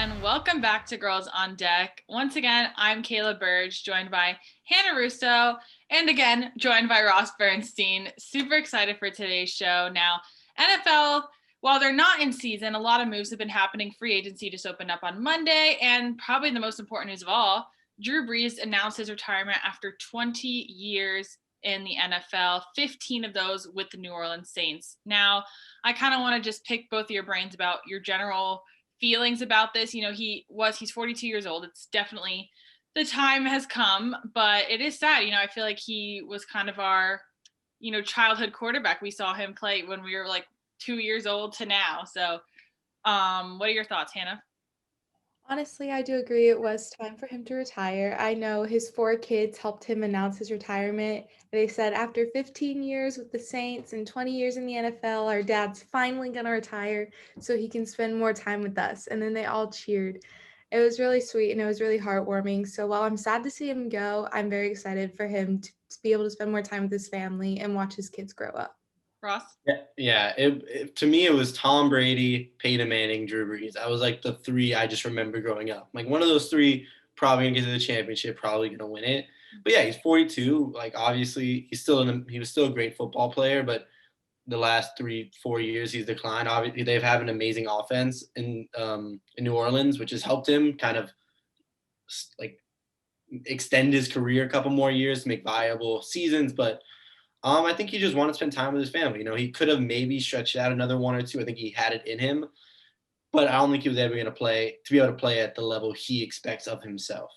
everyone. Welcome back to Girls on Deck. Once again, I'm Kayla Burge, joined by Hannah Russo, and again, joined by Ross Bernstein. Super excited for today's show. Now, NFL, while they're not in season, a lot of moves have been happening. Free agency just opened up on Monday, and probably the most important news of all, Drew Brees announced his retirement after 20 years in the NFL, 15 of those with the New Orleans Saints. Now, I kind of want to just pick both of your brains about your general feelings about this. You know, he's 42 years old. It's definitely, the time has come, but it is sad. You know, I feel like he was kind of our, childhood quarterback. We saw him play when we were like 2 years old to now. So what are your thoughts, Hannah? Honestly, I do agree it was time for him to retire. I know his four kids helped him announce his retirement. They said after 15 years with the Saints and 20 years in the NFL, our dad's finally going to retire so he can spend more time with us. And then they all cheered. It was really sweet and it was really heartwarming. So while I'm sad to see him go, I'm very excited for him to be able to spend more time with his family and watch his kids grow up. Ross? Yeah. To me, it was Tom Brady, Peyton Manning, Drew Brees. That was like the three I just remember growing up. Like one of those three probably gonna get to the championship, probably gonna win it. But yeah, he's 42. Like obviously, he was still a great football player, but the last 3-4 years he's declined. Obviously, they've had an amazing offense in New Orleans, which has helped him kind of like extend his career a couple more years, make viable seasons, but. I think he just wanted to spend time with his family. You know, he could have maybe stretched out another one or two. I think he had it in him, but I don't think he was ever going to be able to play at the level he expects of himself.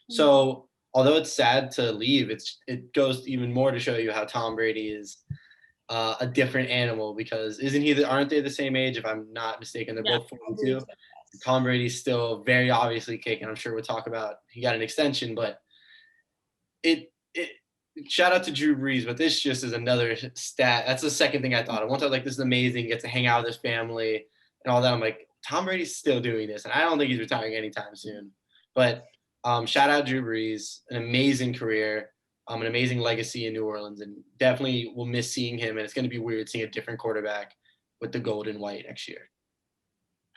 So, although it's sad to leave, it goes even more to show you how Tom Brady is a different animal because aren't they the same age? If I'm not mistaken, they're both 42. Tom Brady's still very obviously kicking. I'm sure we'll talk about he got an extension, but it shout out to Drew Brees, but this just is another stat. That's the second thing I thought of. Once I was like, this is amazing, get to hang out with his family and all that. I'm like, Tom Brady's still doing this, and I don't think he's retiring anytime soon. But shout out Drew Brees, an amazing career, an amazing legacy in New Orleans, and definitely will miss seeing him. And it's going to be weird seeing a different quarterback with the gold and white next year.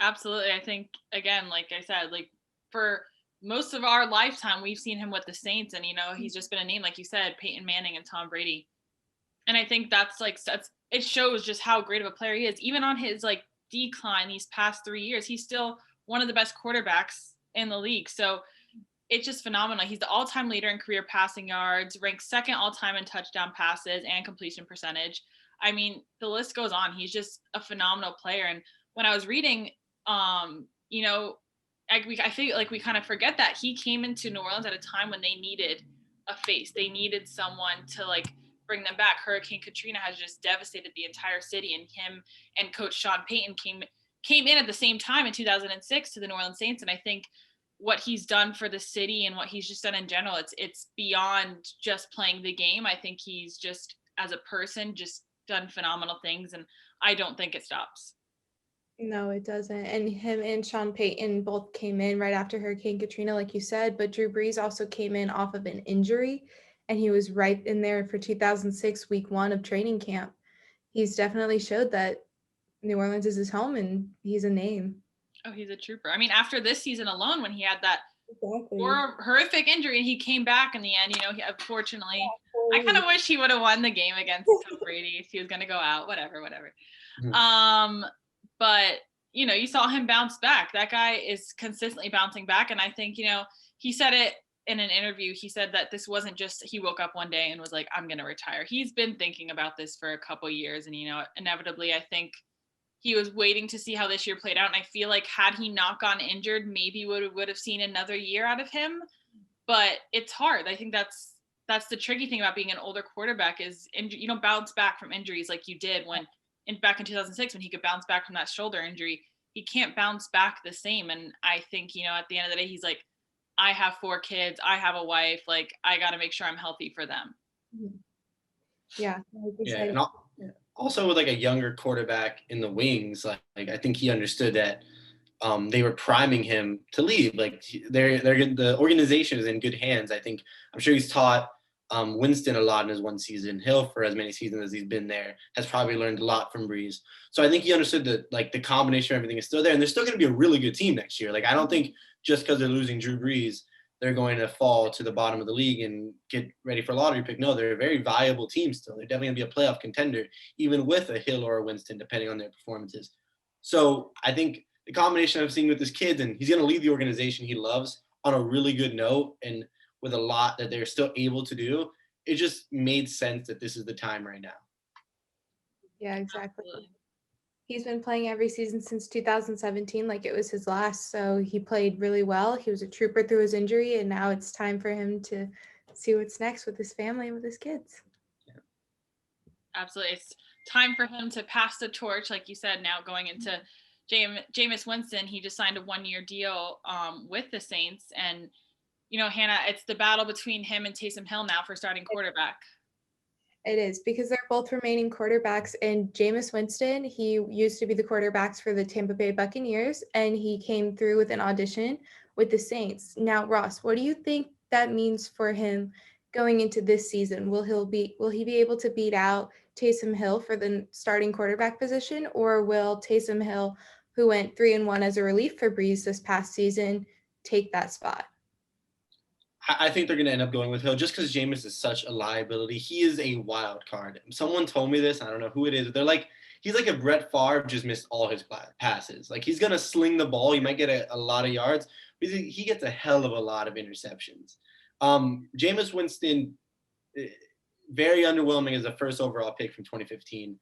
Absolutely. I think, again, like I said, like for most of our lifetime, we've seen him with the Saints, and he's just been a name, like you said, Peyton Manning and Tom Brady. And I think it shows just how great of a player he is. Even on his like decline these past 3 years, he's still one of the best quarterbacks in the league. So it's just phenomenal. He's the all-time leader in career passing yards, ranked second all-time in touchdown passes and completion percentage. I mean, the list goes on. He's just a phenomenal player. And when I was reading, I feel like we kind of forget that he came into New Orleans at a time when they needed a face. They needed someone to like bring them back. Hurricane Katrina has just devastated the entire city, and him and Coach Sean Payton came in at the same time in 2006 to the New Orleans Saints. And I think what he's done for the city and what he's just done in general, it's beyond just playing the game. I think he's just, as a person, just done phenomenal things, and I don't think it stops. No, it doesn't. And him and Sean Payton both came in right after Hurricane Katrina, like you said, but Drew Brees also came in off of an injury, and he was right in there for 2006 week 1 of training camp. He's definitely showed that New Orleans is his home and he's a name. Oh, he's a trooper. I mean, after this season alone, when he had that Exactly. horrific injury and he came back in the end, unfortunately, I kind of wish he would have won the game against Tom Brady if he was going to go out, whatever. Mm-hmm. But, you saw him bounce back. That guy is consistently bouncing back. And I think, he said it in an interview. He said that this wasn't just he woke up one day and was like, I'm going to retire. He's been thinking about this for a couple years. And, inevitably, I think he was waiting to see how this year played out. And I feel like had he not gotten injured, maybe would have seen another year out of him. But it's hard. I think that's the tricky thing about being an older quarterback is you don't bounce back from injuries like you did back in 2006 when he could bounce back from that shoulder injury. He can't bounce back the same. And I think, at the end of the day, he's like, I have 4 kids. I have a wife. Like, I got to make sure I'm healthy for them. Yeah. Yeah. And also with like a younger quarterback in the wings, like I think he understood that they were priming him to leave. Like the organization is in good hands. I'm sure he's taught Winston a lot in his one season. Hill, for as many seasons as he's been there, has probably learned a lot from Brees. So I think he understood that like the combination of everything is still there, and they're still going to be a really good team next year. Like I don't think just because they're losing Drew Brees, they're going to fall to the bottom of the league and get ready for a lottery pick. No, they're a very viable team still. They're definitely going to be a playoff contender, even with a Hill or a Winston, depending on their performances. So I think the combination of seeing with his kids, and he's going to lead the organization he loves on a really good note, and with a lot that they're still able to do, it just made sense that this is the time right now. Yeah, exactly. Absolutely. He's been playing every season since 2017, like it was his last. So he played really well. He was a trooper through his injury, and now it's time for him to see what's next with his family and with his kids. Yeah. Absolutely. It's time for him to pass the torch, like you said, now going into Jameis Winston. He just signed a 1-year deal with the Saints. And, you know, Hannah, it's the battle between him and Taysom Hill now for starting quarterback. It is, because they're both remaining quarterbacks, and Jameis Winston, he used to be the quarterbacks for the Tampa Bay Buccaneers, and he came through with an audition with the Saints. Now, Ross, what do you think that means for him going into this season? Will he be able to beat out Taysom Hill for the starting quarterback position, or will Taysom Hill, who went 3-1 as a relief for Brees this past season, take that spot? I think they're going to end up going with Hill just because Jameis is such a liability. He is a wild card. Someone told me this. I don't know who it is. They're like, he's like a Brett Favre just missed all his passes. Like he's going to sling the ball. He might get a lot of yards, but he gets a hell of a lot of interceptions. Jameis Winston, very underwhelming as a first overall pick from 2015.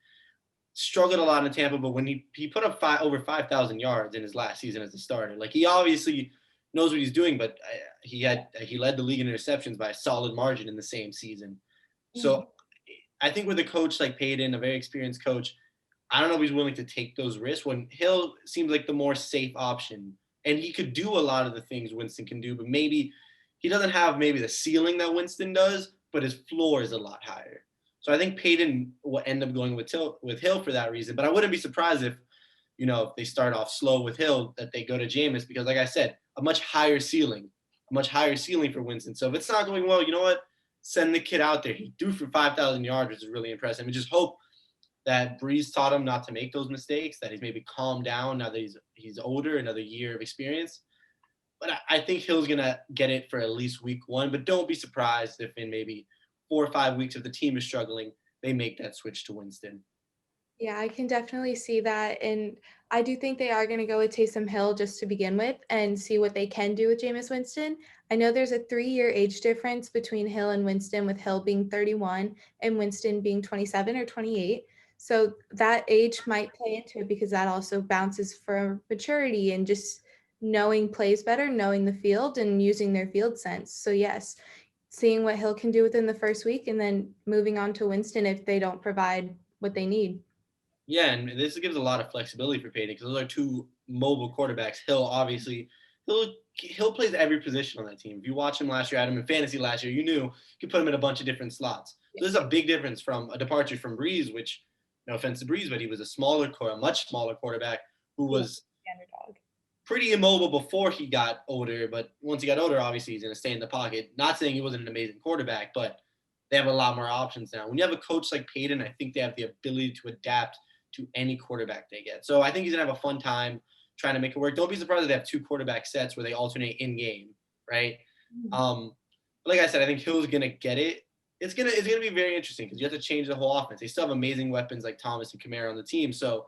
Struggled a lot in Tampa, but when he put up over 5,000 yards in his last season as a starter, like he obviously knows what he's doing, but he led the league in interceptions by a solid margin in the same season. So I think with a coach like Payton, a very experienced coach, I don't know if he's willing to take those risks when Hill seems like the more safe option, and he could do a lot of the things Winston can do, but maybe he doesn't have maybe the ceiling that Winston does, but his floor is a lot higher. So I think Payton will end up going with Hill for that reason, but I wouldn't be surprised if they start off slow with Hill, that they go to Jameis, because like I said, a much higher ceiling for Winston. So if it's not going well, you know what? Send the kid out there. He threw for 5,000 yards, which is really impressive. And just hope that Brees taught him not to make those mistakes, that he's maybe calmed down now that he's older, another year of experience. But I think Hill's going to get it for at least week 1. But don't be surprised if in maybe 4 or 5 weeks, if the team is struggling, they make that switch to Winston. Yeah, I can definitely see that. And I do think they are going to go with Taysom Hill just to begin with and see what they can do with Jameis Winston. I know there's a 3-year age difference between Hill and Winston, with Hill being 31 and Winston being 27 or 28. So that age might play into it, because that also bounces for maturity and just knowing plays better, knowing the field and using their field sense. So yes, seeing what Hill can do within the first week and then moving on to Winston if they don't provide what they need. Yeah, and this gives a lot of flexibility for Payton, because those are two mobile quarterbacks. Hill, obviously, Hill plays every position on that team. If you watch him last year, I had him in fantasy last year, you knew you could put him in a bunch of different slots. So there's a big difference from a departure from Brees, which, no offense to Brees, but he was a much smaller quarterback who was pretty immobile before he got older. But once he got older, obviously he's going to stay in the pocket. Not saying he wasn't an amazing quarterback, but they have a lot more options now. When you have a coach like Payton, I think they have the ability to adapt to any quarterback they get. So I think he's going to have a fun time trying to make it work. Don't be surprised if they have 2 quarterback sets where they alternate in game, right? But like I said, I think Hill's going to get it. It's gonna be very interesting, because you have to change the whole offense. They still have amazing weapons like Thomas and Kamara on the team, so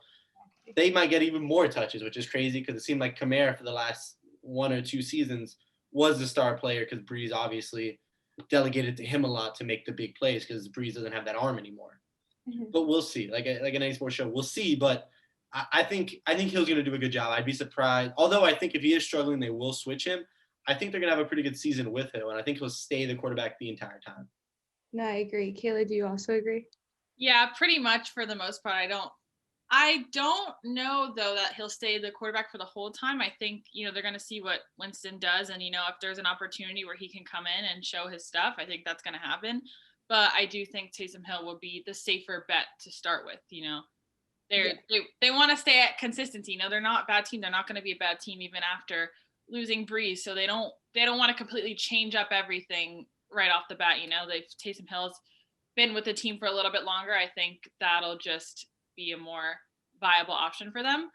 they might get even more touches, which is crazy, because it seemed like Kamara for the last 1 or 2 seasons was the star player, because Brees obviously delegated to him a lot to make the big plays, because Brees doesn't have that arm anymore. But we'll see. Like an any sports show, we'll see. But I think Hill's going to do a good job. I'd be surprised. Although I think if he is struggling, they will switch him. I think they're going to have a pretty good season with Hill, and I think he'll stay the quarterback the entire time. No, I agree. Kayla, do you also agree? Yeah, pretty much for the most part. I don't know, though, that he'll stay the quarterback for the whole time. I think, they're going to see what Winston does. And, if there's an opportunity where he can come in and show his stuff, I think that's going to happen. But I do think Taysom Hill will be the safer bet to start with. They want to stay at consistency. They're not a bad team. They're not going to be a bad team even after losing Brees. So they don't want to completely change up everything right off the bat. Taysom Hill's been with the team for a little bit longer. I think that'll just be a more viable option for them.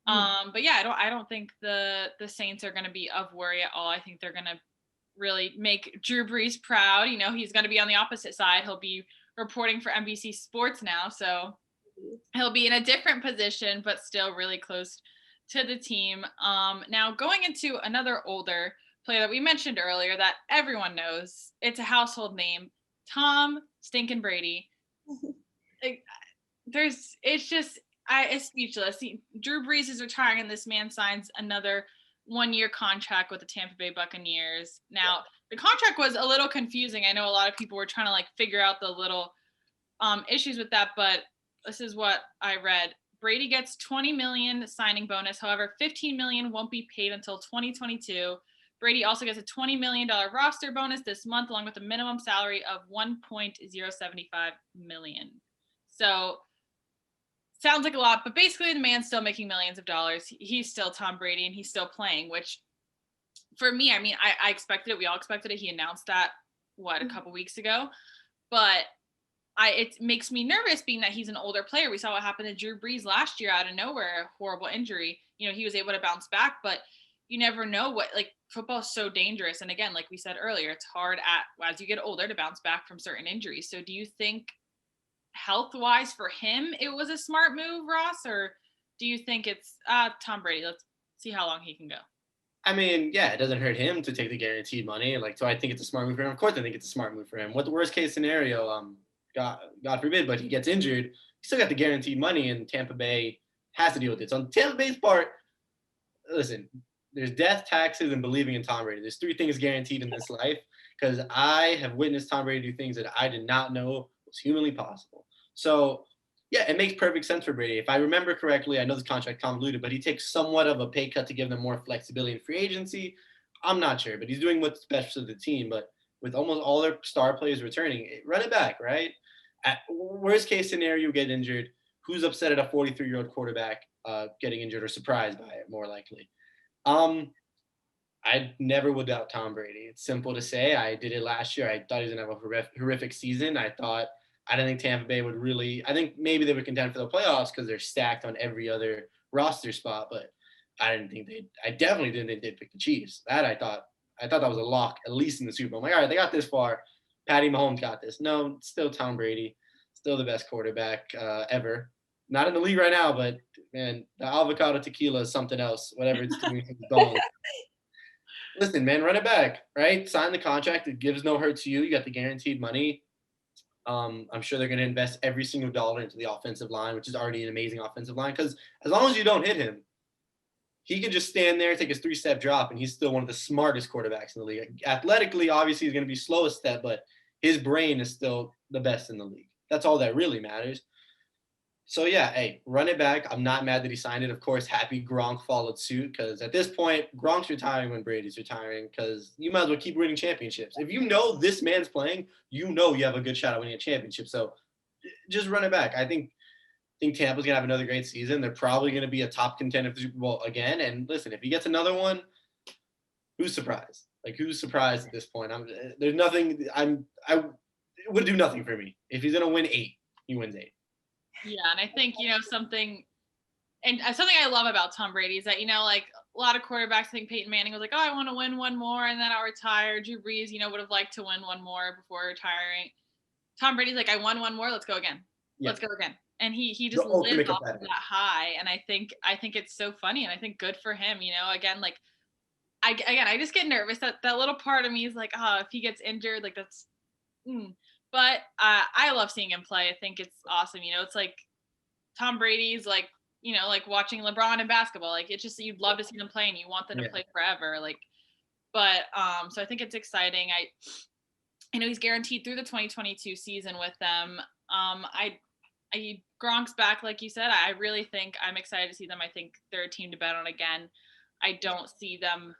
But yeah, I don't think the Saints are going to be of worry at all. I think they're going to really make Drew Brees proud. He's going to be on the opposite side. He'll be reporting for NBC Sports now, so he'll be in a different position, but still really close to the team. Now going into another older player that we mentioned earlier that everyone knows, it's a household name, Tom Stinkin' Brady. It's speechless. Drew Brees is retiring, and this man signs another 1-year contract with the Tampa Bay Buccaneers. Now, the contract was a little confusing. I know a lot of people were trying to figure out the little issues with that, but this is what I read. Brady gets $20 million signing bonus. However, $15 million won't be paid until 2022. Brady also gets a $20 million roster bonus this month, along with a minimum salary of $1.075 million. So sounds like a lot, but basically the man's still making millions of dollars. He's still Tom Brady, and he's still playing, which for me, I expected it. We all expected it. He announced that, a couple weeks ago. But it makes me nervous being that he's an older player. We saw what happened to Drew Brees last year out of nowhere, a horrible injury. He was able to bounce back, but you never know football is so dangerous. And again, like we said earlier, it's hard as you get older to bounce back from certain injuries. So do you think health-wise for him it was a smart move, Ross, or do you think it's Tom Brady, let's see how long he can go? Yeah, it doesn't hurt him to take the guaranteed money. So I think it's a smart move for him. Of course I think it's a smart move for him. What the worst case scenario, God forbid, but he gets injured, he still got the guaranteed money, and Tampa Bay has to deal with it. So on Tampa Bay's part, listen, there's death, taxes, and believing in Tom Brady. There's 3 things guaranteed in this life, because I have witnessed Tom Brady do things that I did not know was humanly possible. So, yeah, it makes perfect sense for Brady. If I remember correctly, I know this contract convoluted, but he takes somewhat of a pay cut to give them more flexibility in free agency. I'm not sure, but he's doing what's best for the team. But with almost all their star players returning, run it back, right? At worst case scenario, you get injured. Who's upset at a 43-year-old quarterback getting injured or surprised by it, more likely? I never would doubt Tom Brady. It's simple to say. I did it last year. I thought he was going to have a horrific season. I didn't think Tampa Bay would really – I think maybe they would contend for the playoffs because they're stacked on every other roster spot, but I definitely didn't think they'd pick the Chiefs. I thought that was a lock, at least in the Super Bowl. I'm like, all right, they got this far. Patty Mahomes got this. No, it's still Tom Brady, still the best quarterback ever. Not in the league right now, but, man, the avocado tequila is something else, whatever it's doing. Listen, man, run it back, right? Sign the contract. It gives no hurt to you. You got the guaranteed money. I'm sure they're going to invest every single dollar into the offensive line, which is already an amazing offensive line, because as long as you don't hit him, he can just stand there, take his 3-step drop, and he's still one of the smartest quarterbacks in the league. Athletically, obviously, he's going to be slow a step, but his brain is still the best in the league. That's all that really matters. So, yeah, hey, run it back. I'm not mad that he signed it. Of course, happy Gronk followed suit, because at this point, Gronk's retiring when Brady's retiring, because you might as well keep winning championships. If you know this man's playing, you know you have a good shot at winning a championship. So just run it back. I think Tampa's going to have another great season. They're probably going to be a top contender for the Super Bowl again. And listen, if he gets another one, who's surprised? Who's surprised at this point? There's nothing. It would do nothing for me. If he's going to win 8, he wins 8. Yeah, and I think, something I love about Tom Brady is that, a lot of quarterbacks, I think Peyton Manning was like, oh, I want to win one more and then I'll retire. Drew Brees, would have liked to win one more before retiring. Tom Brady's like, I won one more, let's go again. Yeah. Let's go again. And he just lived off of that high. And I think it's so funny, and I think good for him, again, I just get nervous that little part of me is like, oh, if he gets injured, that's But I love seeing him play. I think it's awesome. It's like Tom Brady's like watching LeBron in basketball. It's just, you'd love to see them play and you want them to play forever. So I think it's exciting. I know he's guaranteed through the 2022 season with them. Gronk's back, like you said. I really think I'm excited to see them. I think they're a team to bet on again. I don't see them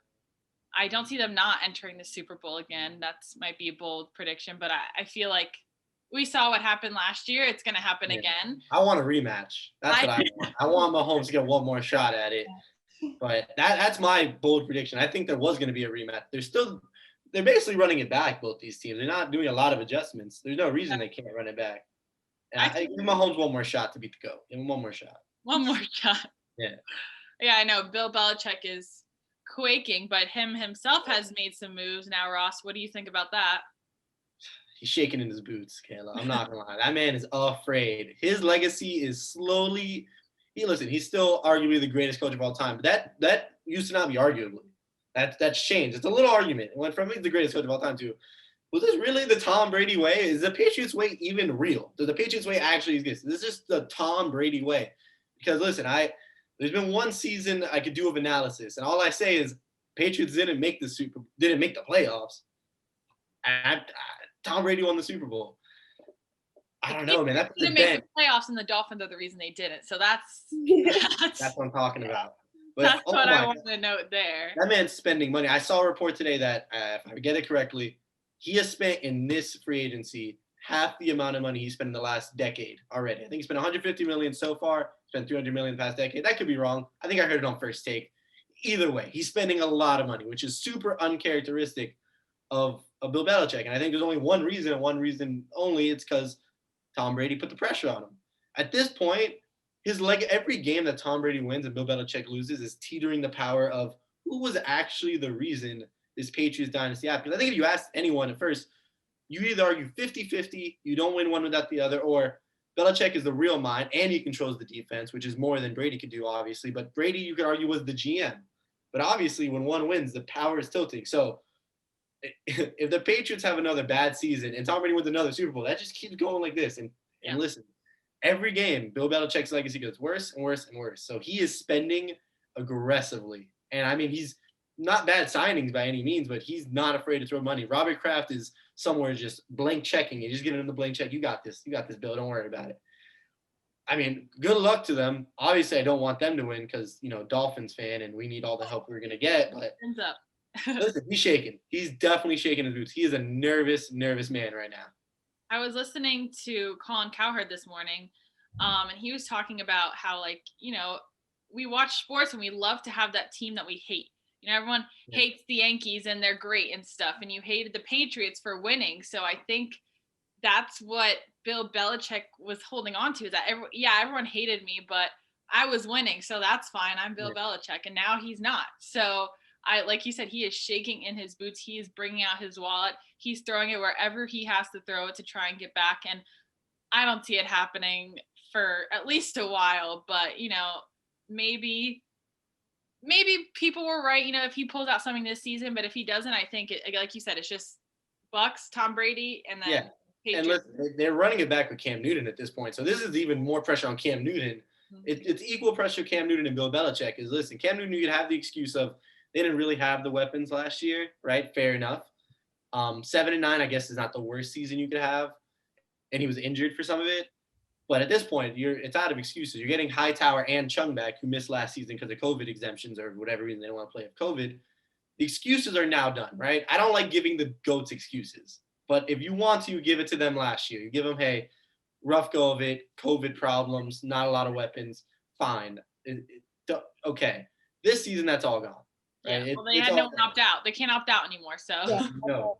not entering the Super Bowl again. That might be a bold prediction, but I feel like we saw what happened last year. It's going to happen again. I want a rematch. That's what I want. I want Mahomes to get one more shot at it. But that's my bold prediction. I think there was going to be a rematch. There's still they're basically running it back, both these teams. They're not doing a lot of adjustments. There's no reason they can't run it back. And I give Mahomes one more shot to beat the GOAT. Give him one more shot. One more shot. Yeah. Yeah, I know. Bill Belichick is quaking, but himself has made some moves now, Ross. What do you think about that? He's shaking in his boots, Kayla. I'm not gonna lie. That man is afraid. His legacy is slowly. He's still arguably the greatest coach of all time. But that used to not be arguably. That's changed. It's a little argument. It went from he's the greatest coach of all time to, was this really the Tom Brady way? Is the Patriots way even real? Does the Patriots way actually exist? This is just the Tom Brady way. Because listen, there's been one season I could do of analysis, and all I say is Patriots didn't make the playoffs. Tom Brady won the Super Bowl. I don't know, man. That's didn't make the playoffs, and the Dolphins are the reason they didn't. So that's what I'm talking about. But, that's what I wanted to note there. That man's spending money. I saw a report today that, if I get it correctly, he has spent in this free agency half the amount of money he spent in the last decade already. I think he spent $150 million so far. Spent $300 million the past decade. That could be wrong. I think I heard it on First Take. Either way, he's spending a lot of money, which is super uncharacteristic of Bill Belichick. And I think there's only one reason, and one reason only. It's because Tom Brady put the pressure on him. At this point, every game that Tom Brady wins and Bill Belichick loses is teetering the power of who was actually the reason this Patriots dynasty happened. Because I think if you asked anyone at first, you either argue 50-50, you don't win one without the other, or Belichick is the real mind and he controls the defense, which is more than Brady could do, obviously. But Brady, you could argue, was the GM. But obviously, when one wins, the power is tilting. So if the Patriots have another bad season and Tom Brady wins another Super Bowl, that just keeps going like this. And listen, every game, Bill Belichick's legacy gets worse and worse and worse. So he is spending aggressively. And I mean, he's not bad signings by any means, but he's not afraid to throw money. Robert Kraft is somewhere just blank checking. You just giving him the blank check. You got this, Bill. Don't worry about it. I mean, good luck to them. Obviously, I don't want them to win because, Dolphins fan, and we need all the help we're going to get. But listen, he's shaking. He's definitely shaking his boots. He is a nervous man right now. I was listening to Colin Cowherd this morning, and he was talking about how, we watch sports and we love to have that team that we hate. Everyone hates the Yankees and they're great and stuff, and you hated the Patriots for winning. So I think that's what Bill Belichick was holding on to, is that everyone hated me, but I was winning, so that's fine. I'm Bill Belichick, and now he's not. So like you said, he is shaking in his boots. He is bringing out his wallet. He's throwing it wherever he has to throw it to try and get back. And I don't see it happening for at least a while, but maybe people were right, if he pulls out something this season, but if he doesn't, I think like you said, it's just Bucks, Tom Brady, and then Patriots. And listen, they're running it back with Cam Newton at this point. So this is even more pressure on Cam Newton. Mm-hmm. It's equal pressure Cam Newton and Bill Belichick. Is listen, Cam Newton, you could have the excuse of they didn't really have the weapons last year, right? Fair enough. 7-9, I guess, is not the worst season you could have. And he was injured for some of it. But at this point, it's out of excuses. You're getting Hightower and Chung back, who missed last season because of COVID exemptions or whatever reason they don't want to play with COVID. The excuses are now done, right? I don't like giving the GOATs excuses. But if you want to, give it to them last year. You give them, hey, rough go of it, COVID problems, not a lot of weapons, fine. Okay. This season, that's all gone. Right? Yeah, well, they had no one opt out. They can't opt out anymore, so. Yeah. No.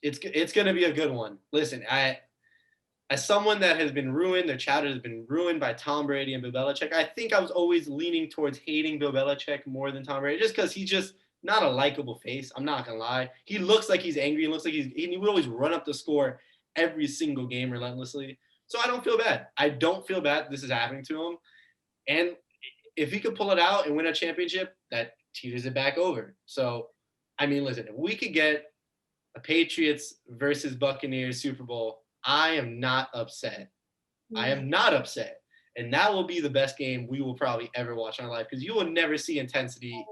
It's going to be a good one. Listen, as someone that has been ruined, their childhood has been ruined by Tom Brady and Bill Belichick, I think I was always leaning towards hating Bill Belichick more than Tom Brady, just because he's just not a likable face. I'm not going to lie. He looks like he's angry. He looks like he would always run up the score every single game relentlessly. So I don't feel bad. I don't feel bad this is happening to him. And if he could pull it out and win a championship, that teeters it back over. So, I mean, listen, if we could get a Patriots versus Buccaneers Super Bowl, I am not upset. I am not upset. And that will be the best game we will probably ever watch in our life, because you will never see intensity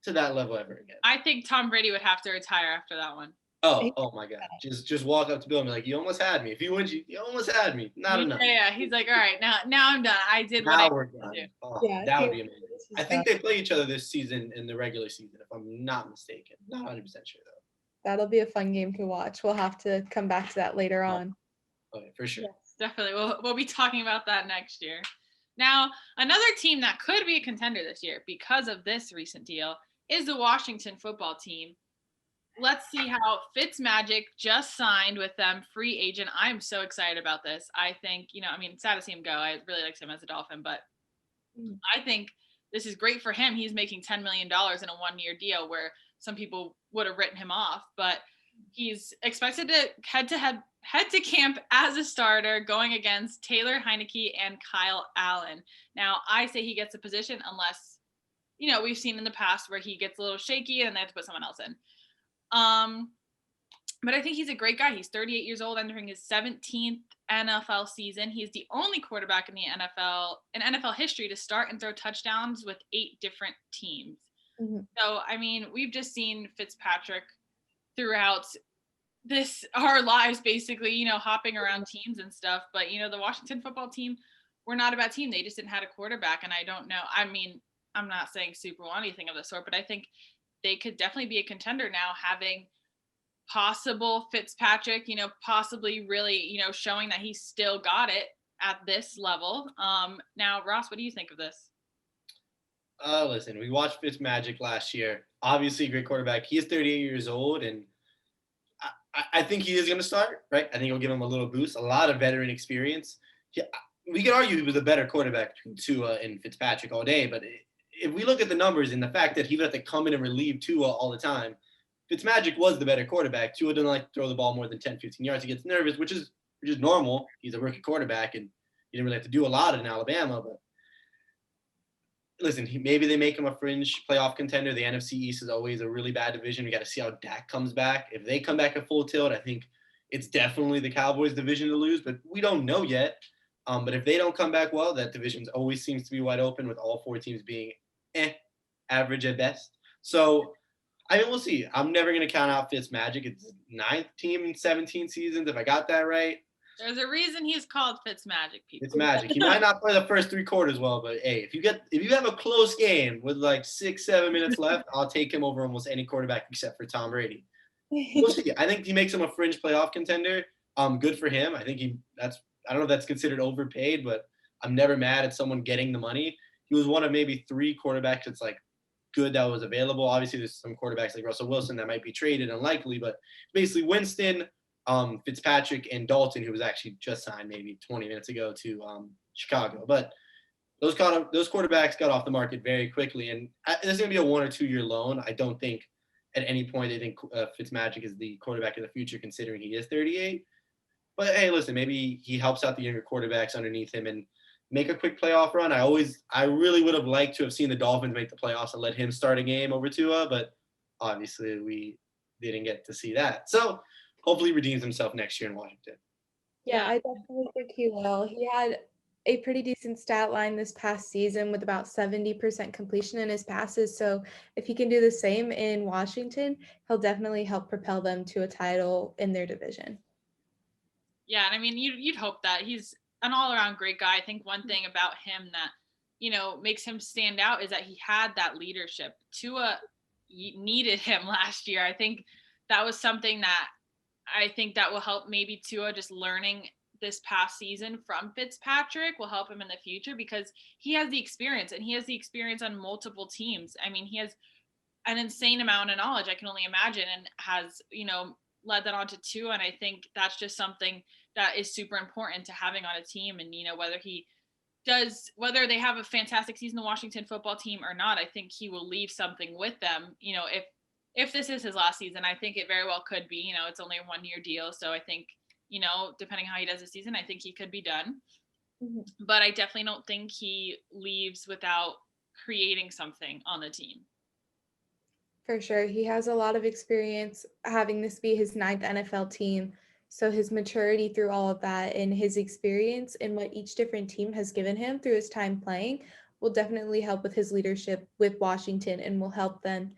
to that level ever again. I think Tom Brady would have to retire after that one. Oh my God. Just walk up to Bill and be like, you almost had me. If you win, you almost had me. Not enough. Yeah. He's like, all right, now I'm done. I did what I wanted to do. Oh, yeah, that would be amazing. I think they play each other this season in the regular season, if I'm not mistaken. Not 100% sure, though. That'll be a fun game to watch. We'll have to come back to that later on. Okay, for sure. Yes, definitely. We'll be talking about that next year. Now, another team that could be a contender this year because of this recent deal is the Washington football team. let's see how Fitzmagic just signed with them, free agent. I'm so excited about this. I think, I mean, sad to see him go. I really liked him as a Dolphin, but I think this is great for him. He's making $10 million in a 1-year deal where some people would have written him off, but he's expected to head to camp as a starter going against Taylor Heineke and Kyle Allen. Now, I say he gets a position unless, we've seen in the past where he gets a little shaky and they have to put someone else in. But I think he's a great guy. He's 38 years old, entering his 17th NFL season. He's the only quarterback in the NFL history to start and throw touchdowns with 8 different teams. Mm-hmm. So, I mean, we've just seen Fitzpatrick throughout our lives, basically, hopping around teams and stuff. But, the Washington football team were not a bad team. They just didn't have a quarterback. And I don't know. I mean, I'm not saying Super Bowl, anything of the sort, but I think they could definitely be a contender now, having possible Fitzpatrick, possibly really, showing that he's still got it at this level. Now, Ross, what do you think of this? Listen, we watched Fitzmagic last year. Obviously, a great quarterback. He is 38 years old, and I think he is going to start, right? I think he'll give him a little boost, a lot of veteran experience. Yeah, we could argue he was a better quarterback between Tua and Fitzpatrick all day, but if we look at the numbers and the fact that he would have to come in and relieve Tua all the time, Fitzmagic was the better quarterback. Tua didn't like to throw the ball more than 10, 15 yards. He gets nervous, which is normal. He's a rookie quarterback, and he didn't really have to do a lot in Alabama. But listen, maybe they make him a fringe playoff contender. The NFC East is always a really bad division. We got to see how Dak comes back. If they come back at full tilt, I think it's definitely the Cowboys' division to lose, but we don't know yet. But if they don't come back well, that division always seems to be wide open, with all 4 teams being average at best. So, I mean, we'll see. I'm never going to count out Fitzmagic. It's 9th team in 17 seasons, if I got that right. There's a reason he's called Fitzmagic, people. Fitzmagic. He might not play the first 3 quarters well, but hey, if you have a close game with like 6-7 minutes left, I'll take him over almost any quarterback except for Tom Brady. We'll see. I think he makes him a fringe playoff contender. Good for him. I think I don't know if that's considered overpaid, but I'm never mad at someone getting the money. He was one of maybe 3 quarterbacks that's like good that was available. Obviously, there's some quarterbacks like Russell Wilson that might be traded, unlikely, but basically Winston, Fitzpatrick, and Dalton, who was actually just signed maybe 20 minutes ago to Chicago. But those quarterbacks got off the market very quickly, and this is going to be a 1 or 2 year loan. I don't think at any point they think Fitzmagic is the quarterback of the future, considering he is 38. But hey, listen, maybe he helps out the younger quarterbacks underneath him and make a quick playoff run. I really would have liked to have seen the Dolphins make the playoffs and let him start a game over Tua, but obviously we didn't get to see that. So hopefully he redeems himself next year in Washington. Yeah, I definitely think he will. He had a pretty decent stat line this past season with about 70% completion in his passes. So if he can do the same in Washington, he'll definitely help propel them to a title in their division. Yeah, and I mean, you'd hope that. He's an all-around great guy. I think one thing about him that, makes him stand out is that he had that leadership. Tua needed him last year. I think that was something that will help maybe Tua just learning this past season from Fitzpatrick will help him in the future, because he has the experience, and he has the experience on multiple teams. I mean, he has an insane amount of knowledge, I can only imagine, and has, led that on to Tua. And I think that's just something that is super important to having on a team. And, whether they have a fantastic season, the Washington football team, or not, I think he will leave something with them. If this is his last season, I think it very well could be. It's only a 1-year deal. So I think, depending how he does this season, I think he could be done. Mm-hmm. But I definitely don't think he leaves without creating something on the team. For sure. He has a lot of experience having this be his 9th NFL team. So his maturity through all of that and his experience in what each different team has given him through his time playing will definitely help with his leadership with Washington, and will help them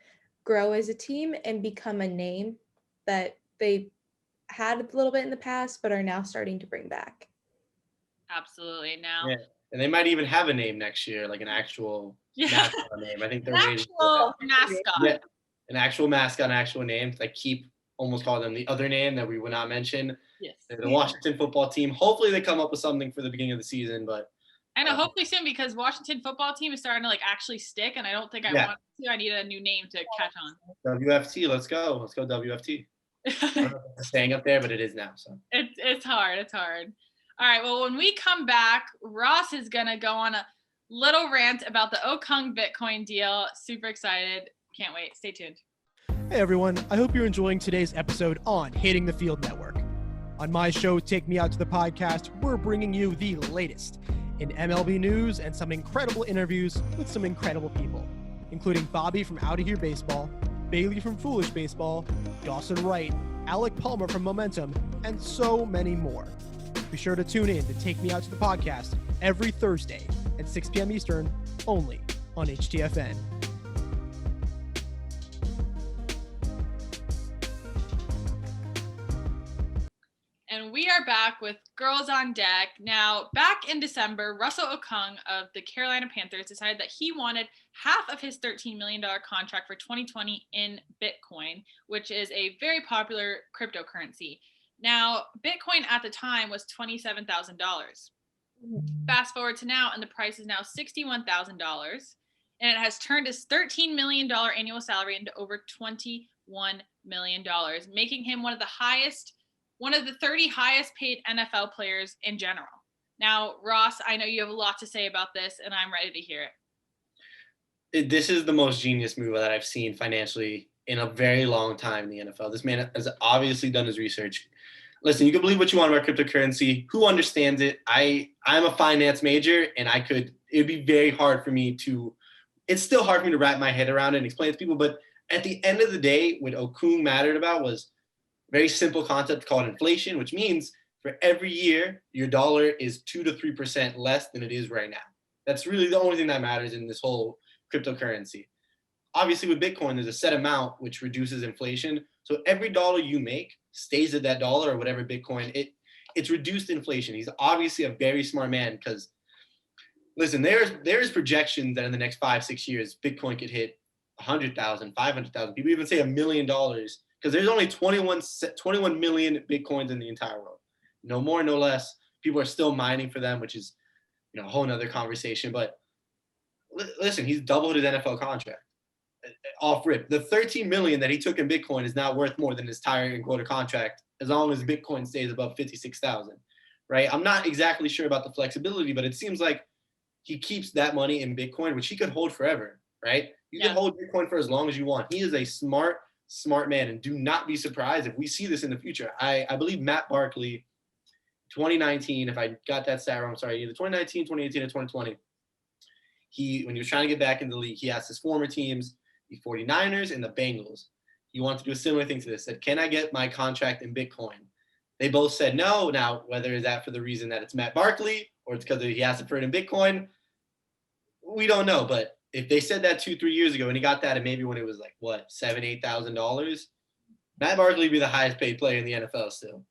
grow as a team and become a name that they had a little bit in the past but are now starting to bring back. Absolutely. Now. Yeah. And they might even have a name next year, like an actual mascot name. I think they're waiting for that. Mascot. Yeah, an actual mascot, an actual name. Like keep almost call them the other name that we would not mention. Yes. The Washington football team. Hopefully they come up with something for the beginning of the season, but I know, hopefully soon, because Washington football team is starting to like actually stick, and I don't think I want to. I need a new name to catch on. WFT, let's go WFT. I don't know if it's staying up there, but it is now. So it's hard. It's hard. All right. Well, when we come back, Ross is gonna go on a little rant about the Okung Bitcoin deal. Super excited. Can't wait. Stay tuned. Hey everyone, I hope you're enjoying today's episode on Hitting the Field Network. On my show, Take Me Out to the Podcast, we're bringing you the latest in MLB news and some incredible interviews with some incredible people, including Bobby from Outta Here Baseball, Bailey from Foolish Baseball, Dawson Wright, Alec Palmer from Momentum, and so many more. Be sure to tune in to Take Me Out to the Podcast every Thursday at 6 p.m. Eastern, only on HTFN. And we are back with Girls on Deck. Now, back in December, Russel Okung of the Carolina Panthers decided that he wanted half of his $13 million contract for 2020 in Bitcoin, which is a very popular cryptocurrency. Now, Bitcoin at the time was $27,000. Fast forward to now, and the price is now $61,000. And it has turned his $13 million annual salary into over $21 million, making him one of the 30 highest paid NFL players in general. Now, Ross, I know you have a lot to say about this, and I'm ready to hear it. This is the most genius move that I've seen financially in a very long time in the NFL. This man has obviously done his research. Listen, you can believe what you want about cryptocurrency. Who understands it? I'm a finance major, and it'd be very hard for me it's still hard for me to wrap my head around it and explain it to people. But at the end of the day, what Okung mattered about was very simple concept called inflation, which means for every year, your dollar is 2 to 3% less than it is right now. That's really the only thing that matters in this whole cryptocurrency. Obviously, with Bitcoin, there's a set amount which reduces inflation. So every dollar you make stays at that dollar or whatever Bitcoin, it's reduced inflation. He's obviously a very smart man because, listen, there's projections that in the next 5-6 years, Bitcoin could hit 100,000, 500,000. People even say $1 million. Because there's only 21 million Bitcoins in the entire world. No more, no less. People are still mining for them, which is a whole nother conversation. But listen, he's doubled his NFL contract off rip. The 13 million that he took in Bitcoin is now worth more than his entire and quarter contract as long as Bitcoin stays above 56,000, right? I'm not exactly sure about the flexibility, but it seems like he keeps that money in Bitcoin, which he could hold forever, right? You can hold Bitcoin for as long as you want. He is a smart man, and do not be surprised if we see this in the future. I believe Matt Barkley, 2019, if I got that stat wrong, I'm sorry, either 2019, 2018, or 2020, when he was trying to get back in the league, he asked his former teams, the 49ers and the Bengals. He wanted to do a similar thing to this, said, can I get my contract in Bitcoin? They both said no. Now, whether is that for the reason that it's Matt Barkley or it's because he asked for it in Bitcoin, we don't know, but if they said that 2-3 years ago and he got that, and maybe when it was like $7,000-$8,000, Matt Barkley would be the highest paid player in the NFL still.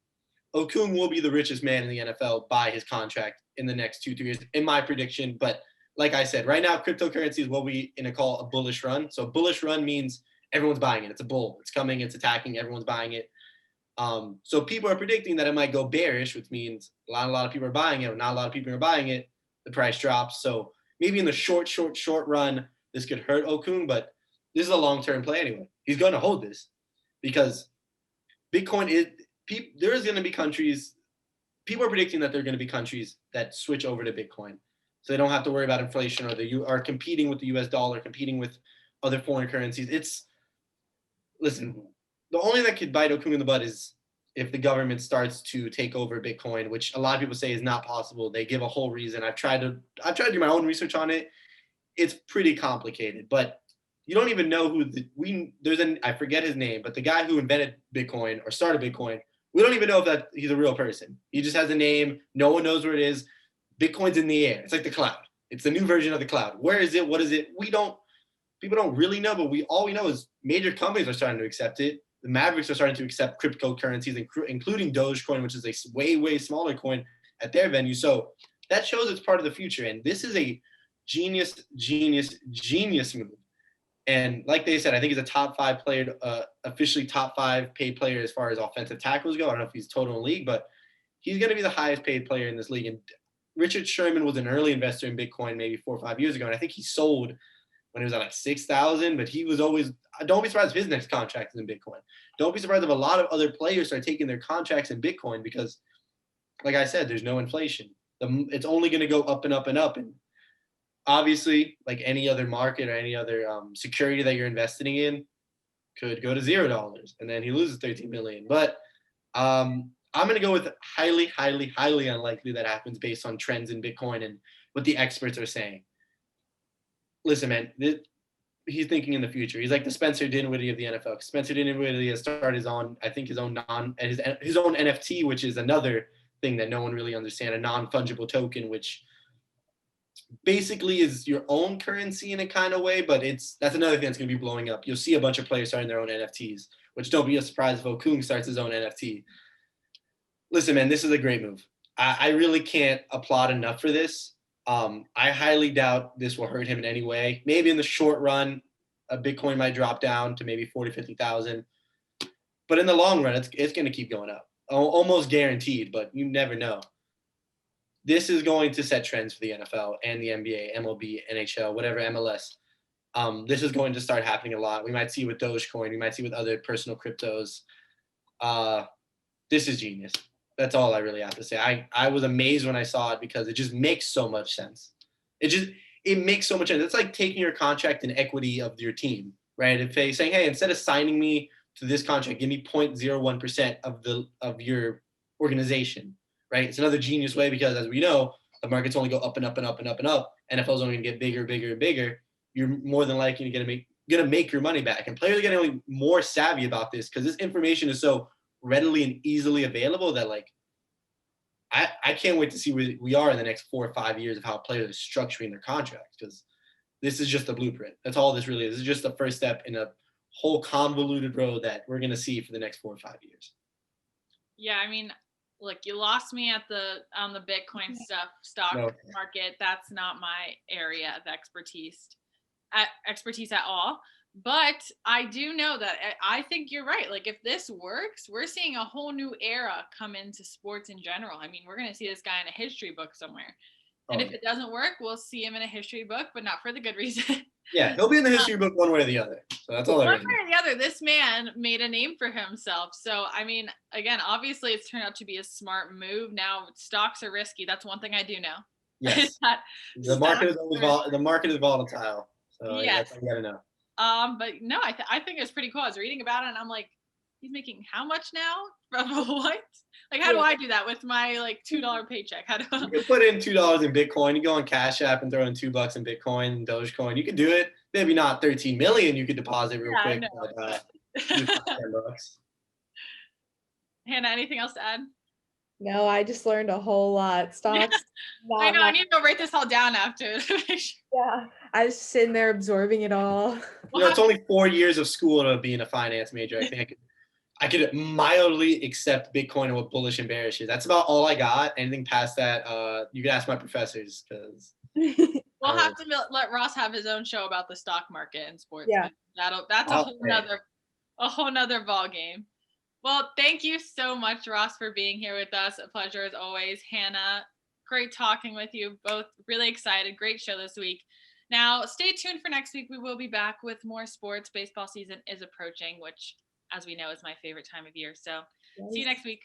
Okung will be the richest man in the NFL by his contract in the next 2-3 years, in my prediction. But like I said, right now, cryptocurrency is what we call a bullish run. So a bullish run means everyone's buying it. It's a bull. It's coming. It's attacking. Everyone's buying it. So people are predicting that it might go bearish, which means a lot of people are buying it, or not a lot of people are buying it. The price drops. So maybe in the short run, this could hurt Okung, but this is a long-term play anyway. He's going to hold this because Bitcoin there is going to be countries, people are predicting that there are going to be countries that switch over to Bitcoin. So they don't have to worry about inflation, or they are competing with the US dollar, competing with other foreign currencies. Listen, the only thing that could bite Okung in the butt is if the government starts to take over Bitcoin, which a lot of people say is not possible. They give a whole reason. I've tried to do my own research on it. It's pretty complicated, but you don't even know I forget his name, but the guy who invented Bitcoin or started Bitcoin, we don't even know if he's a real person. He just has a name. No one knows where it is. Bitcoin's in the air. It's like the cloud. It's the new version of the cloud. Where is it? What is it? People don't really know, but all we know is major companies are starting to accept it. The Mavericks are starting to accept cryptocurrencies, including Dogecoin, which is a way, way smaller coin at their venue. So that shows it's part of the future. And this is a genius move. And like they said, I think he's a top 5 player, officially top 5 paid player as far as offensive tackles go. I don't know if he's total in the league, but he's going to be the highest paid player in this league. And Richard Sherman was an early investor in Bitcoin maybe 4 or 5 years ago, and I think he sold when it was at like 6,000. But he was always. Don't be surprised if his next contract is in Bitcoin. Don't be surprised if a lot of other players start taking their contracts in Bitcoin because, like I said, there's no inflation. It's only going to go up and up and up. And obviously, like any other market or any other security that you're investing in, could go to $0, and then he loses 13 million. But I'm going to go with highly, highly, highly unlikely that happens based on trends in Bitcoin and what the experts are saying. Listen, man, he's thinking in the future. He's like the Spencer Dinwiddie of the NFL. Spencer Dinwiddie has started his own, I think, his own NFT, which is another thing that no one really understands, a non-fungible token, which basically is your own currency in a kind of way, but that's another thing that's going to be blowing up. You'll see a bunch of players starting their own NFTs, which don't be a surprise if Okung starts his own NFT. Listen, man, this is a great move. I really can't applaud enough for this. I highly doubt this will hurt him in any way. Maybe in the short run, a Bitcoin might drop down to maybe 40, 50,000. But in the long run, it's going to keep going up. Almost guaranteed, but you never know. This is going to set trends for the NFL and the NBA, MLB, NHL, whatever, MLS. This is going to start happening a lot. We might see with Dogecoin. We might see with other personal cryptos. This is genius. That's all I really have to say. I was amazed when I saw it because it just makes so much sense. It makes so much sense. It's like taking your contract and equity of your team, right? If they saying, hey, instead of signing me to this contract, give me 0.01% of your organization, right? It's another genius way because, as we know, the markets only go up and up and up and up and up. NFL's only going to get bigger, bigger, and bigger. You're more than likely going to make your money back. And players are getting more savvy about this because this information is so readily and easily available that, like, I can't wait to see where we are in the next 4 or 5 years of how players are structuring their contracts, because this is just a blueprint. That's all this really is. This is just the first step in a whole convoluted road that we're going to see for the next 4 or 5 years. Yeah, I mean, look, you lost me on the Bitcoin stock market. That's not my area of expertise at all. But I do know that I think you're right. Like, if this works, we're seeing a whole new era come into sports in general. I mean, we're going to see this guy in a history book somewhere. And if it doesn't work, we'll see him in a history book, but not for the good reason. Yeah, he'll be in the history book one way or the other. So that's all I really know. One way or the other, this man made a name for himself. So, I mean, again, obviously it's turned out to be a smart move. Now, stocks are risky. That's one thing I do know. Yes. The market is volatile. So yes. That's what you got to know. But no, I think it's pretty cool. I was reading about it and I'm like, he's making how much now? What? Like, how do I do that with my like $2 paycheck? You can put in $2 in Bitcoin. You go on Cash App and throw in $2 in Bitcoin and Dogecoin. You can do it. Maybe not 13 million. You could deposit real quick. But, $10. Hannah, anything else to add? No, I just learned a whole lot. Stocks. I know. I need to go write this all down after. Yeah, I was sitting there absorbing it all. It's only 4 years of school to be in a finance major. I think I could mildly accept Bitcoin and what bullish and bearish is. That's about all I got. Anything past that, you can ask my professors because we'll have to let Ross have his own show about the stock market and sports. Yeah, that's a whole nother ball game. Well, thank you so much, Ross, for being here with us. A pleasure as always. Hannah, great talking with you both. Really excited. Great show this week. Now, stay tuned for next week. We will be back with more sports. Baseball season is approaching, which, as we know, is my favorite time of year. So see you next week.